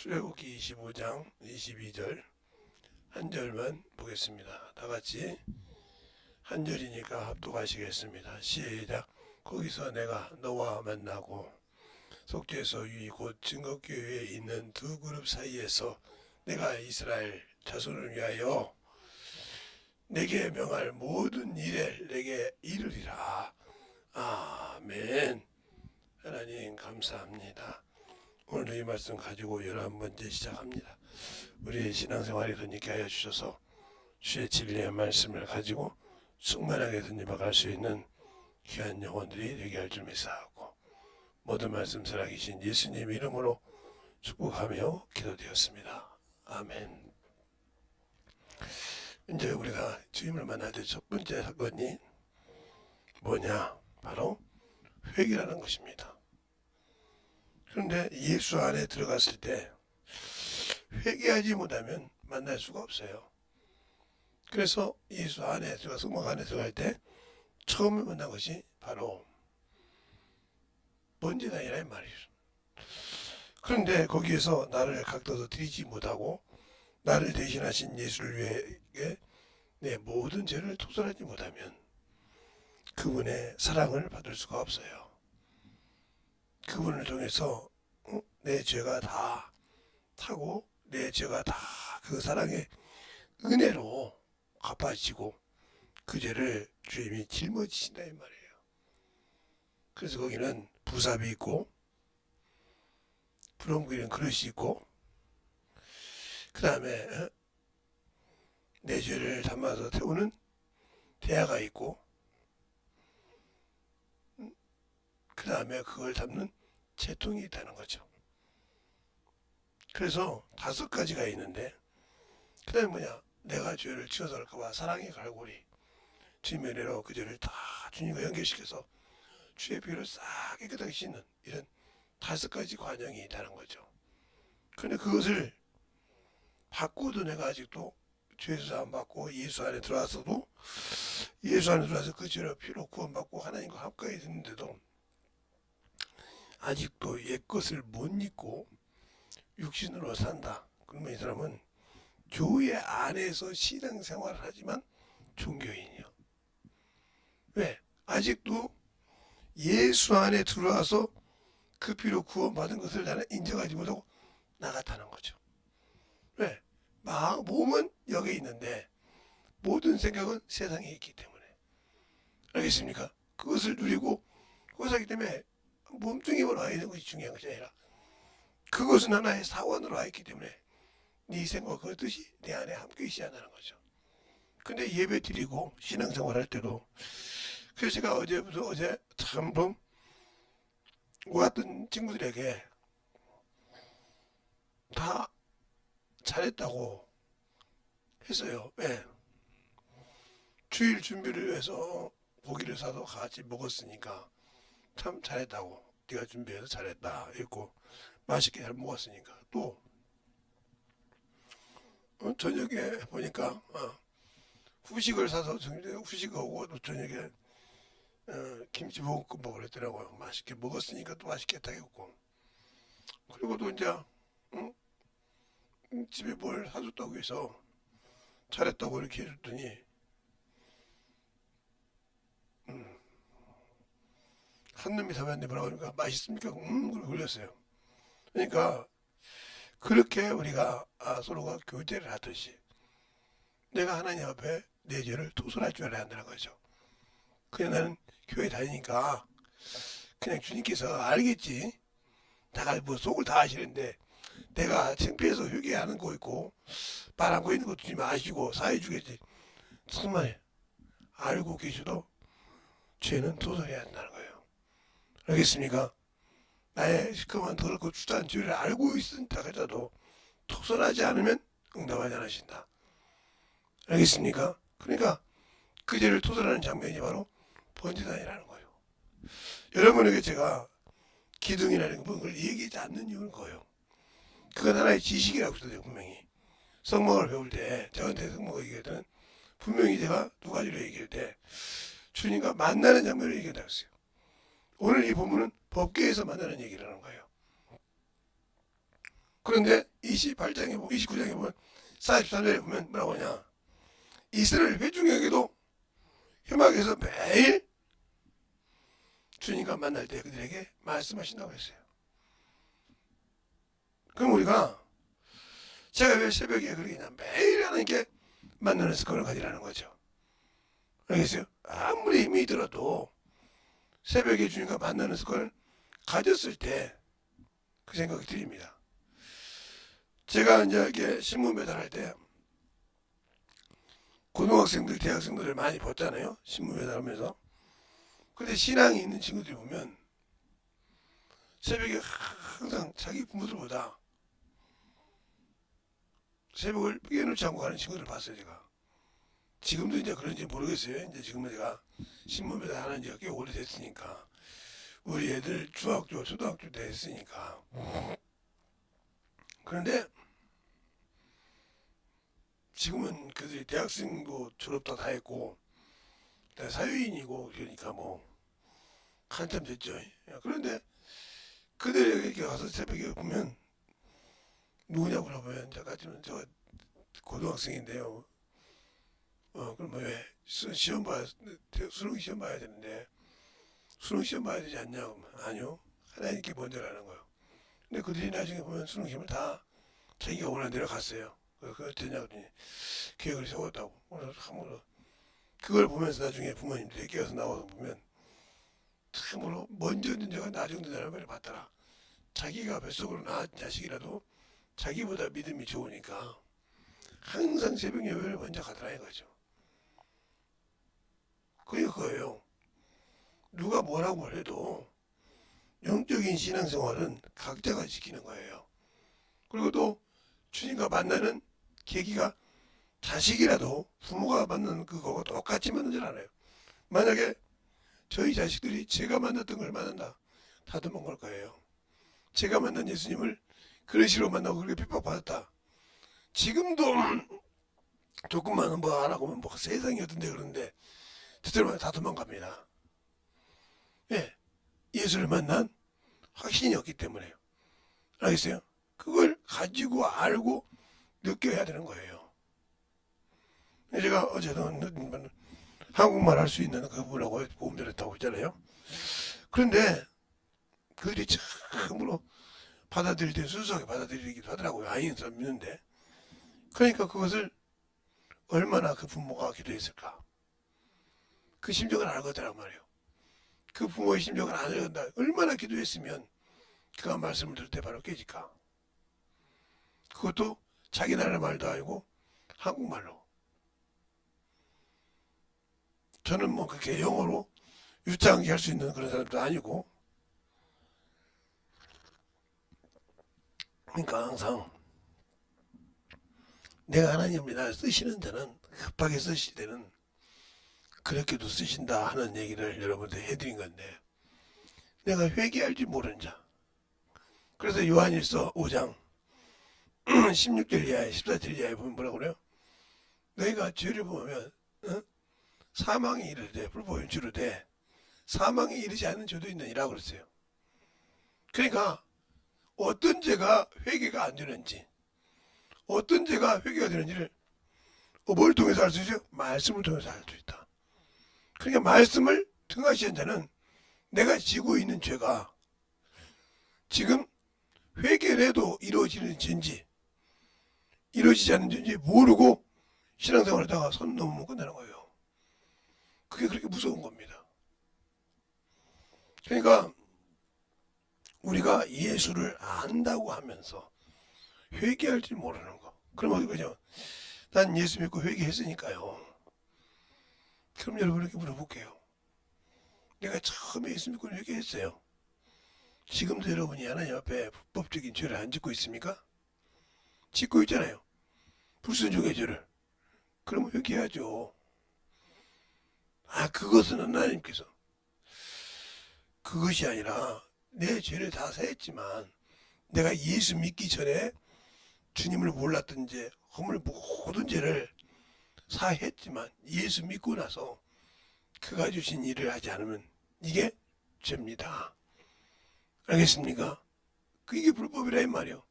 출애굽기 25장 22절 한 절만 보겠습니다. 다 같이 한 절이니까 합독하시겠습니다. 시작. 거기서 내가 너와 만나고 속죄소 위 곧 증거교회에 있는 두 그룹 사이에서 내가 이스라엘 자손을 위하여 내게 명할 모든 일에 내게 이르리라. 아멘. 하나님 감사합니다. 오늘 이 말씀 가지고 11번째 시작합니다. 우리의 신앙생활에 덧입게 하여 주셔서 주의 진리의 말씀을 가지고 충만하게 덧입어갈 수 있는 귀한 영혼들이 되게 할 줄 믿사하고 모든 말씀 살아계신 예수님 이름으로 축복하며 기도되었습니다. 아멘. 이제 우리가 주님을 만날 때 첫 번째 사건이 뭐냐? 바로 회개라는 것입니다. 그런데 예수 안에 들어갔을 때 회개하지 못하면 만날 수가 없어요. 그래서 예수 안에 들어가 성막 안에 들어갈 때 처음 만난 것이 바로 번제단이라 이 말이에요. 그런데 거기에서 나를 각도도 드리지 못하고 나를 대신하신 예수를 위해 내 모든 죄를 토설하지 못하면 그분의 사랑을 받을 수가 없어요. 그분을 통해서 내 죄가 다 타고 내 죄가 다 그 사랑의 은혜로 갚아지고 그 죄를 주님이 짊어지신다 이 말이에요. 그래서 거기는 부삽이 있고 부렁거리는 그릇이 있고 그 다음에 내 죄를 담아서 태우는 대야가 있고 그 다음에 그걸 담는 재통이 있다는 거죠. 그래서 5가지가 있는데 그 다음에 뭐냐? 내가 죄를 지어서 할까봐 사랑의 갈고리 주님의 은혜로 그 죄를 다 주님과 연결시켜서 주의 피를 싹 깨끗하게 씻는 이런 5가지 관용이 있다는 거죠. 그런데 그것을 받고도 내가 아직도 죄에서 사함받고 예수 안에 들어와서도 예수 안에 들어와서 그 죄로 피로 구원받고 하나님과 합가해 있는데도 아직도 옛것을 못 잊고 육신으로 산다. 그러면 이 사람은 교회 안에서 신앙생활을 하지만 종교인이요. 왜? 아직도 예수 안에 들어와서 그 피로 구원받은 것을 나는 인정하지 못하고 나갔다는 거죠. 왜? 몸은 여기 있는데 모든 생각은 세상에 있기 때문에. 알겠습니까? 그것을 누리고 그것을 하기 때문에 몸뚱이로 와 있는 것이 중요한 것이 아니라 그것은 하나의 사원으로 와 있기 때문에 네 생각 그렇듯이 내 안에 함께 있어야 한다는 거죠. 근데 예배 드리고 신앙생활 할 때도 그래서 제가 어제 참번 왔던 친구들에게 다 잘했다고 했어요. 왜? 주일 준비를 위해서 고기를 사서 같이 먹었으니까 참 잘했다고. 네가 준비해서 잘했다. 했고 맛있게 잘 먹었으니까. 또 저녁에 보니까 후식을 사서 후식하고 또 저녁에 김치볶음밥 먹으려 했더라고요. 맛있게 먹었으니까 또 맛있겠다 했고. 그리고 또 이제 집에 뭘 사줬다고 해서 잘했다고 이렇게 해줬더니 한 놈이 담았는데 뭐라고 하니까 맛있습니까? 그러고 흘렸어요. 그러니까 그렇게 우리가 서로가 교제를 하듯이 내가 하나님 앞에 내 죄를 토설할 줄 알아야 한다는 거죠. 그냥 나는 교회 다니니까 그냥 주님께서 알겠지. 내가 뭐 속을 다 아시는데 내가 창피해서 회개하는 거 있고 말하고 있는 것도 좀 아시고 사해 주겠지. 정말 알고 계셔도 죄는 토설해야 한다는 거예요. 알겠습니까? 나의 시커먼 더럽고 추한 죄를 알고 있다 하더라도 토설하지 않으면 응답하지 않으신다. 알겠습니까? 그러니까 그 죄를 토설하는 장면이 바로 번제단이라는 거예요. 여러분에게 제가 기둥이라는 걸 얘기하지 않는 이유는 거예요. 그건 하나의 지식이라고 써요. 분명히 성막을 배울 때 저한테 성막을 얘기할 때는 분명히 제가 2가지로 얘기할 때 주님과 만나는 장면을 얘기한다고 했어요. 오늘 이 본문은 법궤에서 만나는 얘기를 하는 거예요. 그런데 28장에 보면 29장에 보면 43절에 보면 뭐라고 하냐. 이스라엘 회중에게도 회막에서 매일 주님과 만날 때 그들에게 말씀하신다고 했어요. 그럼 우리가 제가 왜 새벽에 그러겠냐. 매일 하나님께 만나는 습관을 가지라는 거죠. 알겠어요? 아무리 힘이 들어도 새벽에 주님과 만나는 습관을 가졌을 때 그 생각이 들립니다. 제가 이제 이렇게 신문 배달할 때 고등학생들, 대학생들을 많이 봤잖아요. 신문 배달하면서. 근데 신앙이 있는 친구들이 보면 새벽에 항상 자기 부모들보다 새벽을 깨놓지 않고 가는 친구들을 봤어요, 제가. 지금도 이제 그런지 모르겠어요. 이제 지금은 제가 신문 배달 하는 지가 꽤 오래됐으니까. 우리 애들 중학교, 초등학교 때 했으니까. 그런데 지금은 그들이 대학생도 졸업도 다 했고 사회인이고 그러니까 뭐 한참 됐죠. 그런데 그들에게 가서 새벽에 보면 누구냐고 물어보면 제가 지금 저 고등학생인데요. 그럼 왜 시험 봐야 수능 시험 봐야 되는데 수능 시험 봐야 되지 않냐고. 아니요. 하나님께 먼저라는 거예요. 근데 그들이 나중에 보면 수능 시험을 다 자기가 원하는 대로 갔어요. 그걸 어떠냐고 계획을 세웠다고. 그래서 참으로 그걸 보면서 나중에 부모님들이 깨어서 나와서 보면 참으로 먼저 있는 자가 나중에 사람을 봤더라. 자기가 뱃속으로 낳은 자식이라도 자기보다 믿음이 좋으니까 항상 새벽 예배를 먼저 가더라 이거죠. 그게 그거예요. 누가 뭐라고 해도 영적인 신앙생활은 각자가 지키는 거예요. 그리고 또 주님과 만나는 계기가 자식이라도 부모가 만나는 그거와 똑같이 만나는 줄 알아요. 만약에 저희 자식들이 제가 만났던 걸 만난다. 다들 뭔걸 거예요. 제가 만난 예수님을 그런 식으로 만나고 그렇게 핍박받았다. 지금도 조금만 뭐 안 하고 뭐 세상이 어떤데 그런데 저들만 다 도망갑니다. 예, 예수를 만난 확신이 없기 때문에요. 알겠어요? 그걸 가지고 알고 느껴야 되는 거예요. 제가 어제도 한국말 할 수 있는 그분하고 보험을 했다고 했잖아요. 그런데 그들이 참으로 받아들일 때 순수하게 받아들이기도 하더라고요. 아이인 사람 믿는데. 그러니까 그것을 얼마나 그 부모가 기도했을까. 그 심정을 알거든 말이에요. 그 부모의 심정을 알거든. 얼마나 기도했으면 그가 말씀을 들을 때 바로 깨질까. 그것도 자기 나라 말도 아니고 한국말로. 저는 뭐 그렇게 영어로 유창하게 할 수 있는 그런 사람도 아니고. 그러니까 항상 내가 하나님이 나를 쓰시는 데는 급하게 쓰실 때는 그렇게도 쓰신다 하는 얘기를 여러분들 해드린 건데 내가 회개할 줄 모르는 자. 그래서 요한일서 5장 16절 이하에 14절 이하에 보면 뭐라고 그래요? 너희가 죄를 보면 사망에 이르되 불법인 주르되 사망에 이르지 않는 죄도 있느니라 그랬어요. 그러니까 어떤 죄가 회개가 안 되는지 어떤 죄가 회개가 되는지를 뭘 통해서 알 수 있어요? 말씀을 통해서 알 수 있다. 그러니까 말씀을 등하시는 자는 내가 지고 있는 죄가 지금 회개를 해도 이루어지는 죄인지 이루어지지 않는 죄인지 모르고 신앙생활을 하다가 선 넘으면 끝나는 거예요. 그게 그렇게 무서운 겁니다. 그러니까 우리가 예수를 안다고 하면서 회개할 줄 모르는 거. 그럼 어디 그죠? 난 예수 믿고 회개했으니까요. 그럼 여러분에게 물어볼게요. 내가 처음에 예수 믿고 회개했어요. 지금도 여러분이 하나님 앞에 불법적인 죄를 안 짓고 있습니까? 짓고 있잖아요. 불순종의 죄를. 그러면 회개해야죠. 그것은 하나님께서 그것이 아니라 내 죄를 다 사했지만 내가 예수 믿기 전에 주님을 몰랐던 죄, 허물 모든 죄를 사했지만 예수 믿고 나서 그가 주신 일을 하지 않으면 이게 죄입니다. 알겠습니까? 이게 불법이라 이 말이요.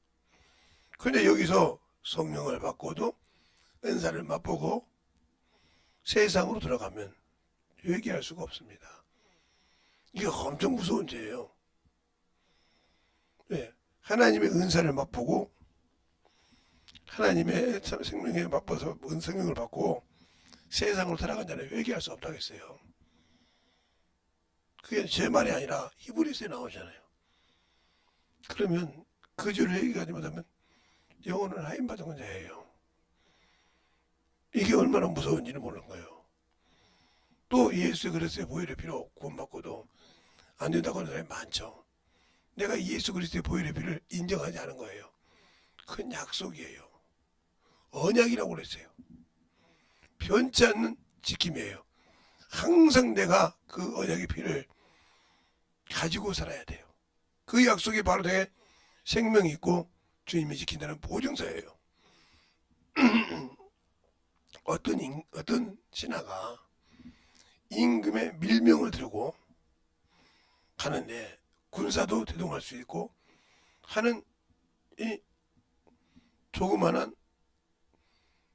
근데 여기서 성령을 받고도 은사를 맛보고 세상으로 들어가면 회개할 수가 없습니다. 이게 엄청 무서운 죄예요. 네. 하나님의 은사를 맛보고 하나님의 생명에 맛봐서 성령을 받고 세상으로 살아간 자는 회개할 수 없다고 했어요. 그게 제 말이 아니라 히브리서에 나오잖아요. 그러면 그 죄를 회개하지 못하면 영혼을 하인받은 자예요. 이게 얼마나 무서운지는 모르는 거예요. 또 예수 그리스도의 보혈의 피로 구원받고도 안 된다고 하는 사람이 많죠. 내가 예수 그리스도의 보혈의 피를 인정하지 않은 거예요. 큰 약속이에요. 언약이라고 그랬어요. 변치 않는 지킴이에요. 항상 내가 그 언약의 피를 가지고 살아야 돼요. 그 약속이 바로 내 생명이 있고 주님이 지킨다는 보증서예요. 어떤 신하가 임금의 밀명을 들고 가는데 군사도 대동할 수 있고 하는 이 조그만한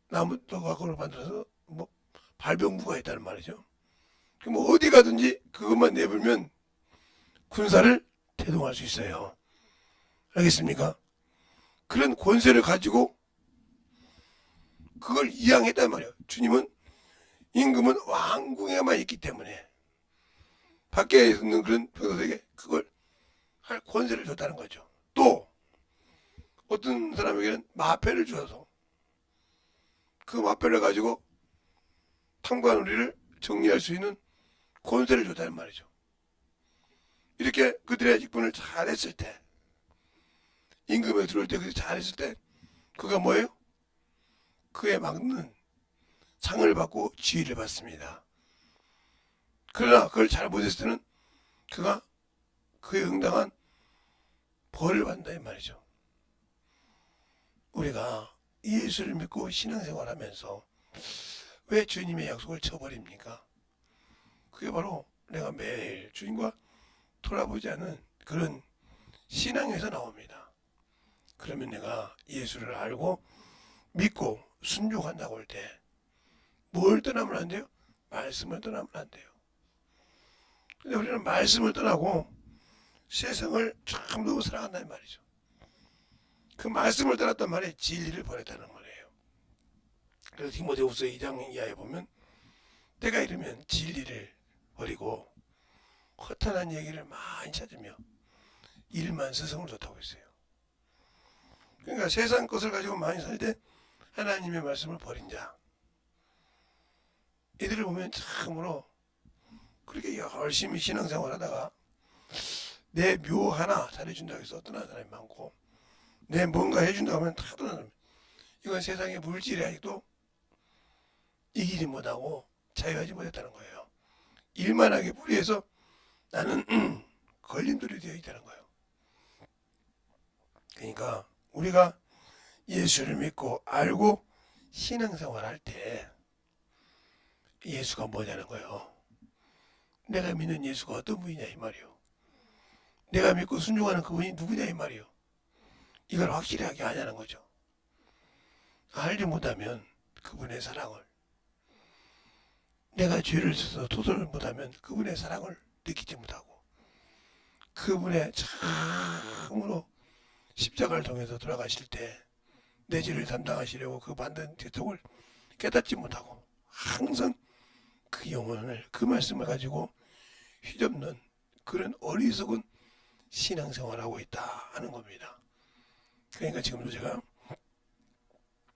나무 조각으로 만들어서 뭐 발병부가 있다는 말이죠. 그럼 어디 가든지 그것만 내불면 군사를 대동할 수 있어요. 알겠습니까? 그런 권세를 가지고 그걸 이양했단 말이에요. 주님은 임금은 왕궁에만 있기 때문에 밖에 있는 그런 병사들에게 그걸 할 권세를 줬다는 거죠. 또 어떤 사람에게는 마패를 주어서 그 마패를 가지고 탐관우리를 정리할 수 있는 권세를 줬다는 말이죠. 이렇게 그들의 직분을 잘했을 때 임금에 들어올 때 그들이 잘했을 때 그가 뭐예요? 그에 맞는 상을 받고 지위를 받습니다. 그러나 그걸 잘못했을 때는 그가 그에 응당한 벌을 받는다 이 말이죠. 우리가 예수를 믿고 신앙생활하면서 왜 주님의 약속을 쳐버립니까? 그게 바로 내가 매일 주님과 돌아보지 않은 그런 신앙에서 나옵니다. 그러면 내가 예수를 알고 믿고 순종한다고 할 때 뭘 떠나면 안 돼요? 말씀을 떠나면 안 돼요. 근데 우리는 말씀을 떠나고 세상을 참 너무 사랑한다는 말이죠. 그 말씀을 떠났단 말이 진리를 버렸다는 거예요. 그래서 디모데후서 2장 이하에 보면 때가 이르면 진리를 버리고 허탄한 얘기를 많이 찾으며 일만 스승을 좋다고 했어요. 그러니까 세상 것을 가지고 많이 살 때 하나님의 말씀을 버린 자 이들을 보면 참으로 그렇게 열심히 신앙생활 하다가 내 묘 하나 잘해준다고 해서 떠나는 사람이 많고 내 뭔가 해준다고 하면 다 떠나는 사람이 이건 세상의 물질이 아직도 이기지 못하고 자유하지 못했다는 거예요. 일만 하게 무리해서 나는 걸림돌이 되어 있다는 거예요. 그러니까 우리가 예수를 믿고 알고 신앙생활 할 때 예수가 뭐냐는 거예요. 내가 믿는 예수가 어떤 분이냐 이 말이요. 내가 믿고 순종하는 그분이 누구냐 이 말이요. 이걸 확실하게 하냐는 거죠. 알지 못하면 그분의 사랑을 내가 죄를 져서 토설을 못하면 그분의 사랑을 느끼지 못하고 그분의 참으로 십자가를 통해서 돌아가실 때 내 죄를 담당하시려고 그 만든 대통을 깨닫지 못하고 항상 그 영혼을 그 말씀을 가지고 휘젓는 그런 어리석은 신앙생활하고 있다 하는 겁니다. 그러니까 지금도 제가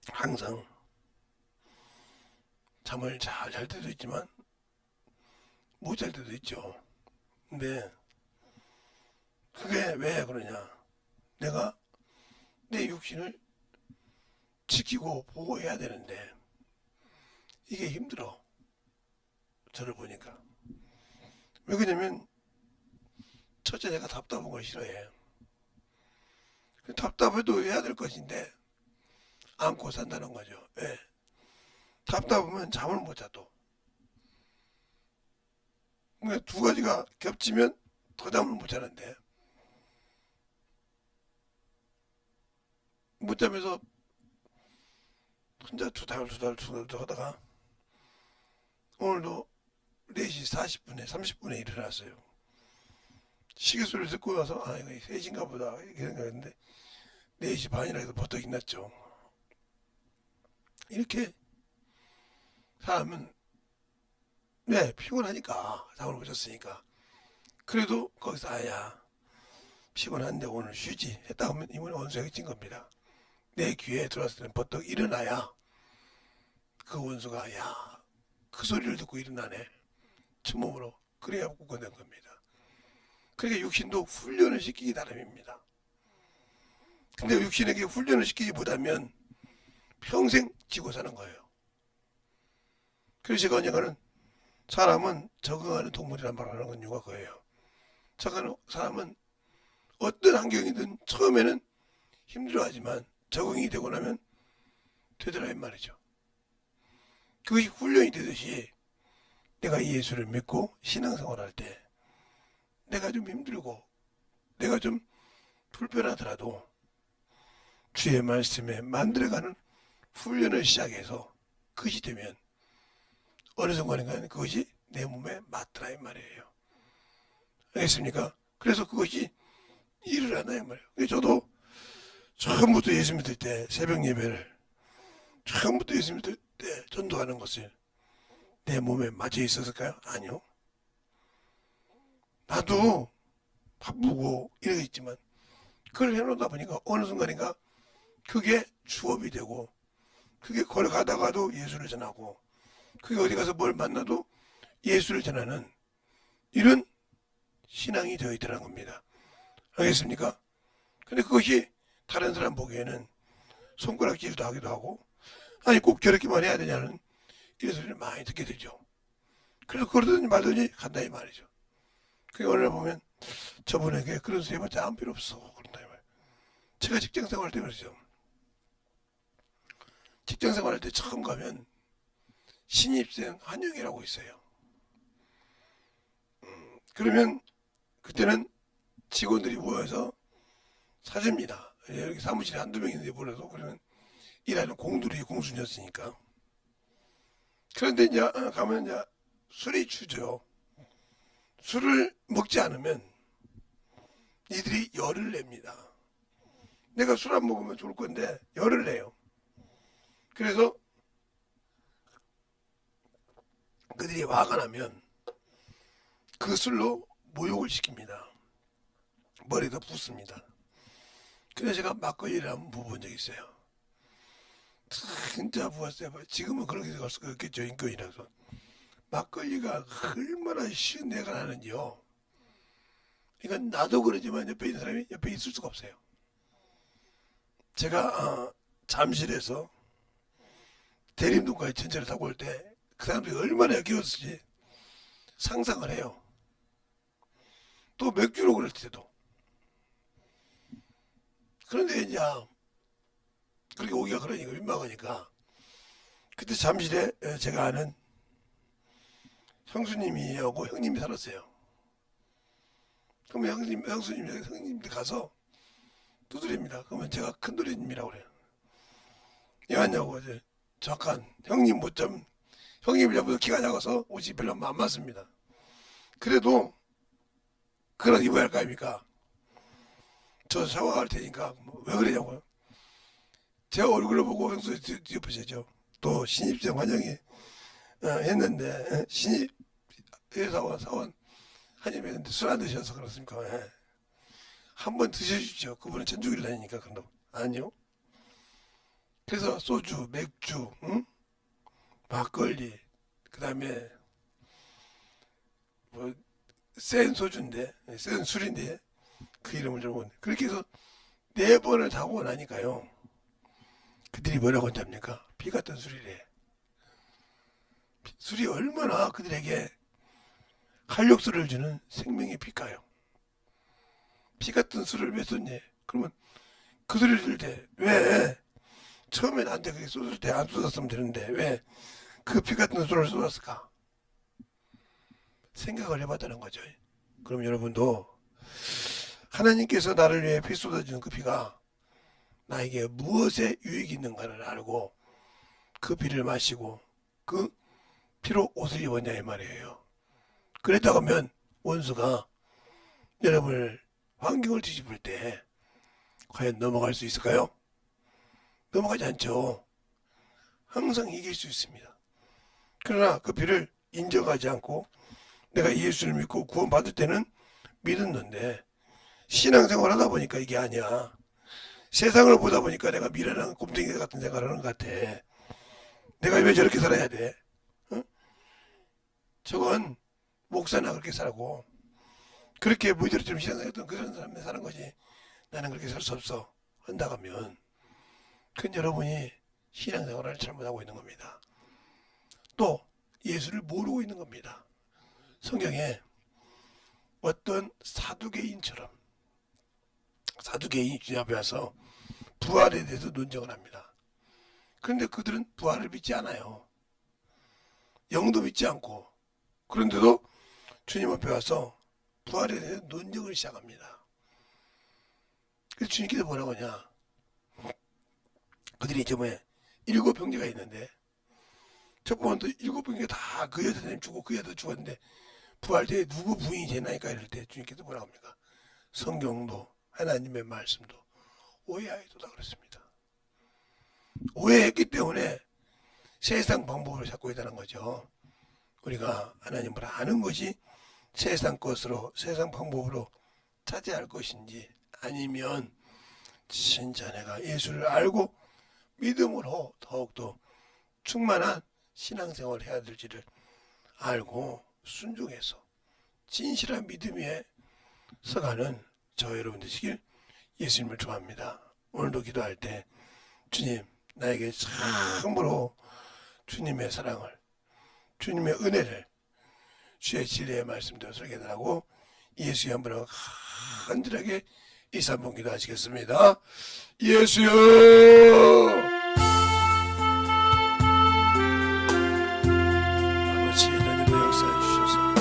항상 잠을 잘 잘 때도 있지만 못 잘 때도 있죠. 근데 그게 왜 그러냐? 내가 내 육신을 지키고 보호해야 되는데 이게 힘들어. 저를 보니까. 왜 그러냐면 첫째 내가 답답한 걸 싫어해. 답답해도 해야 될 것인데 안고 산다는 거죠. 왜? 답답하면 잠을 못 자 또. 그러니까 두 가지가 겹치면 더 잠을 못 자는데 못 자면서 혼자 투덜투덜 하다가 오늘도 4시 40분에 30분에 일어났어요. 시계 소리를 듣고 와서 아 이거 3시인가 보다 이렇게 생각했는데 4시 반이라 해도 버떡이 났죠. 이렇게 사람은 네 피곤하니까 잠을 못 잤으니까 그래도 거기서 아야 피곤한데 오늘 쉬지 했다 하면 이번에 원수가 찐 겁니다. 내 귀에 들어왔을 때는 버떡 일어나야 그 원수가 야 그 소리를 듣고 일어나네 춘몸으로 그래야 굳건된 겁니다. 그러니까 육신도 훈련을 시키기 나름입니다. 근데 육신에게 훈련을 시키지 못하면 평생 지고 사는 거예요. 그래서 제가 언젠가는 사람은 적응하는 동물이란 말을 하는 건 이유가 그거예요. 사람은 어떤 환경이든 처음에는 힘들어하지만 적응이 되고 나면 되더라 이 말이죠. 그것이 훈련이 되듯이 내가 예수를 믿고 신앙생활할 때 내가 좀 힘들고 내가 좀 불편하더라도 주의 말씀에 만들어가는 훈련을 시작해서 그것이 되면 어느 순간인가는 그것이 내 몸에 맞더라 이 말이에요. 알겠습니까? 그래서 그것이 일어나나 이 말이에요. 저도 처음부터 예수 믿을 때 새벽 예배를 처음부터 예수 믿을 때 전도하는 것을 내 몸에 맞아 있었을까요? 아니요. 나도 바쁘고 이러겠지만 그걸 해놓다 보니까 어느 순간인가 그게 주업이 되고 그게 걸어가다가도 예수를 전하고 그게 어디 가서 뭘 만나도 예수를 전하는 이런 신앙이 되어 있더라는 겁니다. 알겠습니까? 근데 그것이 다른 사람 보기에는 손가락질도 하기도 하고 아니 꼭 저렇게만 해야 되냐는 이런 소리를 많이 듣게 되죠. 그래서 그러더니 말더니 간다 이 말이죠. 그게 어느 날 보면 저분에게 그런 소리 해봤자 아무 필요 없어 그런다 이 말이에요. 제가 직장생활 할 때 그러죠. 직장생활 할 때 처음 가면 신입생 환영이라고 있어요. 그러면 그때는 직원들이 모여서 사줍니다. 여기 사무실에 한두 명 있는데 모여서 그러면 일하는 공들이 공순이었으니까. 그런데 이제 가면 이제 술이 주죠. 술을 먹지 않으면 이들이 열을 냅니다. 내가 술 안 먹으면 좋을 건데 열을 내요. 그래서 그들이 화가 나면 그 술로 모욕을 시킵니다. 머리도 붓습니다. 그래서 제가 막걸리를 한번 부어본 적이 있어요. 진짜 부었어요. 지금은 그렇게 될 수가 없겠죠. 인권이라서. 막걸리가 얼마나 쉬운 내가 나는지요. 그러니까 나도 그러지만 옆에 있는 사람이 옆에 있을 수가 없어요. 제가 잠실에서 대림동까지 전철을 타고 올 때 그 사람들이 얼마나 역겨웠을지 상상을 해요. 또 맥주로 그럴 때도. 그런데 이제 그렇게 오기가 그러니까 민망하니까 그때 잠실에 제가 아는 형수님이하고 형님이 살았어요. 그러면 형수님한테 가서 두드립니다. 그러면 제가 큰 도련님이라고 그래요. 왜 왔냐고 이제 잠깐 형님 못 좀 형님이 잡아서 키가 작아서 옷이 별로 안 맞습니다. 그래도 그런 입어야 할 거 아닙니까? 저 샤워할 테니까 왜 그러냐고요. 제 얼굴을 보고 형수 뒤엎으시죠. 또 신입생 환영이 했는데 신입 사원 한입했는데 술 안 드셔서 그렇습니까? 예. 한번 드셔주죠. 그분은 천주교를 다니니까 그런다고. 아니요. 그래서 소주, 맥주, 응? 막걸리, 그 다음에 뭐 센 소주인데, 센 술인데 그 이름을 좀 그렇게 해서 4번을 타고 나니까요. 그들이 뭐라고 한답니까? 피 같은 술이래. 술이 얼마나 그들에게 활력소를 주는 생명의 피가요. 피 같은 술을 왜 썼니? 그러면 그 소리를 들을 때 왜 처음에 나한테 그게 쏟을 때 안 쏟았으면 되는데 왜 그 피 같은 술을 쏟았을까? 생각을 해봤다는 거죠. 그럼 여러분도 하나님께서 나를 위해 피 쏟아주는 그 피가 나에게 무엇에 유익이 있는가를 알고 그 비를 마시고 그 피로 옷을 입었냐 이 말이에요. 그랬다고 하면 원수가 여러분을 환경을 뒤집을 때 과연 넘어갈 수 있을까요? 넘어가지 않죠. 항상 이길 수 있습니다. 그러나 그 비를 인정하지 않고 내가 예수를 믿고 구원받을 때는 믿었는데 신앙생활 하다 보니까 이게 아니야. 세상을 보다 보니까 내가 미련한 곰탱이 같은 생각을 하는 것 같아. 내가 왜 저렇게 살아야 돼? 어? 저건 목사나 그렇게 살고 그렇게 무희들처럼 신앙생활했던 그런 사람이 사는 거지. 나는 그렇게 살 수 없어. 한다고 하면 그건 여러분이 신앙생활을 잘못하고 있는 겁니다. 또 예수를 모르고 있는 겁니다. 성경에 어떤 사두개인처럼 사두개인이 주님 앞에 와서 부활에 대해서 논쟁을 합니다. 그런데 그들은 부활을 믿지 않아요. 영도 믿지 않고 그런데도 주님 앞에 와서 부활에 대해서 논쟁을 시작합니다. 그래서 주님께서 뭐라고 하냐. 그들이 저번에 7 형제가 있는데 첫 번도 7 형제가 다 그 여자님 죽고 그 여자 죽었는데 부활 때 누구 부인이 되나니까 이럴 때 주님께서 뭐라고 합니까? 성경도 하나님의 말씀도 오해하였도다 그랬습니다. 오해했기 때문에 세상 방법을 찾고 있다는 거죠. 우리가 하나님을 아는 것이 세상 것으로 세상 방법으로 차지할 것인지 아니면 진짜 내가 예수를 알고 믿음으로 더욱더 충만한 신앙생활을 해야 될지를 알고 순종해서 진실한 믿음 위에 서가는 저 여러분 되시길 예수님을 좋아합니다. 오늘도 기도할 때 주님 나에게 참으로 주님의 사랑을 주님의 은혜를 주의 진리의 말씀대로 설계하고 예수의 한번으로 간절하게 2, 3분 기도하시겠습니다. 예수여 아버지 너희들 역사해 주셔서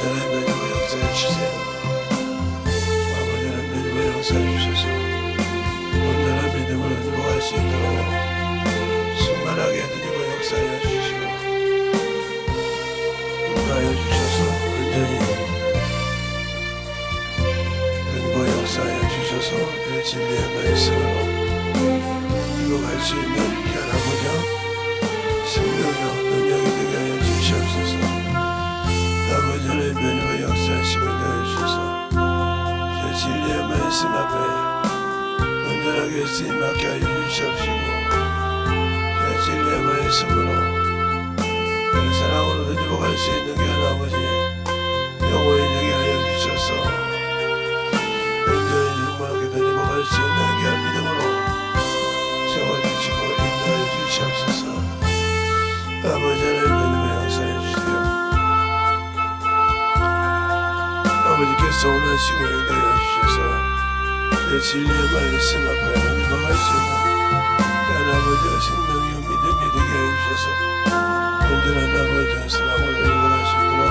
하나님 역사해 주세요. 아버지 하나님 역사해 주셔서 온전한 믿음으로 행복할 수 있도록 충만하게 하나님 역사해 주시고 인도하여 주셔서 온전히 행복 역사해 주셔서 그 진리의 말씀으로 행복할 수 있는 귀한 아버지 생명력 능력이 되게 하여 주시옵소서. 아버지 하나님 역사하시고 인도하여 주셔서 그 진리의 말씀 앞에 온전하게 쓰임 받게 하여 주시옵시고 그 진리의 말씀으로 그 사랑으로 행복할 수 있는 귀한 아버지 영원히 되게 하여 주셔서 온전히 충만하게 행복할 수 있는 귀한 믿음으로 채워주시고 인도하여 주시옵소서. 아버지 하나님 역사해 주세요. 아버지께서 원하시고 인도하여 주셔서 내 진리의 말씀 앞에 행복할 수 있는 귀한 아버지의 생명이요 믿음이 되게 하여 주셔서 온전한 아버지의 사랑으로 행복할 수 있도록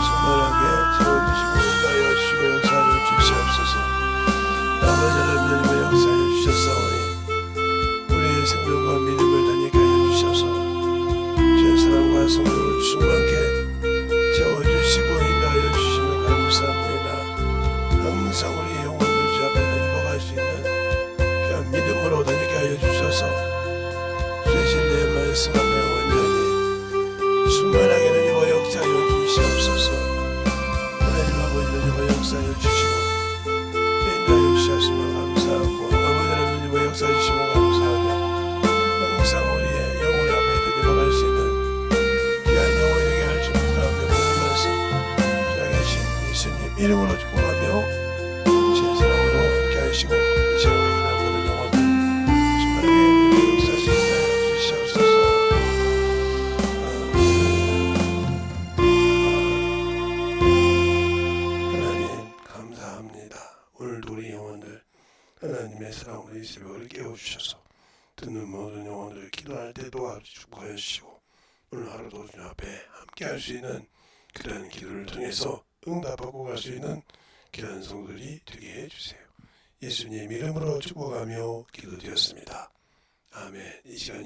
충만하게 채워주시고 인도하여 주시고 역사하여 주시옵소서. 아버지 하나님 역사해 주셨사오니 우리의 생명과 믿음을 다니게 하여 주셔서 주의 사랑과 성령을 충만케 채워주시고 인도하여 주시면 감사합니다. 항상 우리 영혼들 주 앞에 행복할 수 있는 귀한 믿음으로 다니게 하여 주셔서 주의 진리의 말씀 앞에 완전히 충만하게 다니고 역사하여 주시옵소서. 하나님 아버지 다니고 역사하여 주시고 인도하여 주셨으면 감사하고 아버지 하나님 역사해 주시면 감사하며 항상 우리의 영혼 앞에 행복할 수 있는 귀한 영혼에게 할 줄 감사하며 모든 말씀 주에 계신 예수님 이름으로 축복하며 주의 사랑으로 함께 하시고 이 시간에 모든 영혼들 충만하게 역사하시게 주시옵소서. 하나님 감사합니다. 오늘도 우리 영혼들 하나님의 사랑으로 이 새벽을 깨워주셔서 듣는 모든 영혼들 기도할 때 도와주시고 축복하여 주시고 오늘 하루도 주님 앞에 함께 할 수 있는 그런 기도를 통해서 응답하고 갈 수 있는 귀한 성도들이 되게 해주세요. 예수님 이름으로 축복하며 기도드렸습니다. 아멘. 이 시간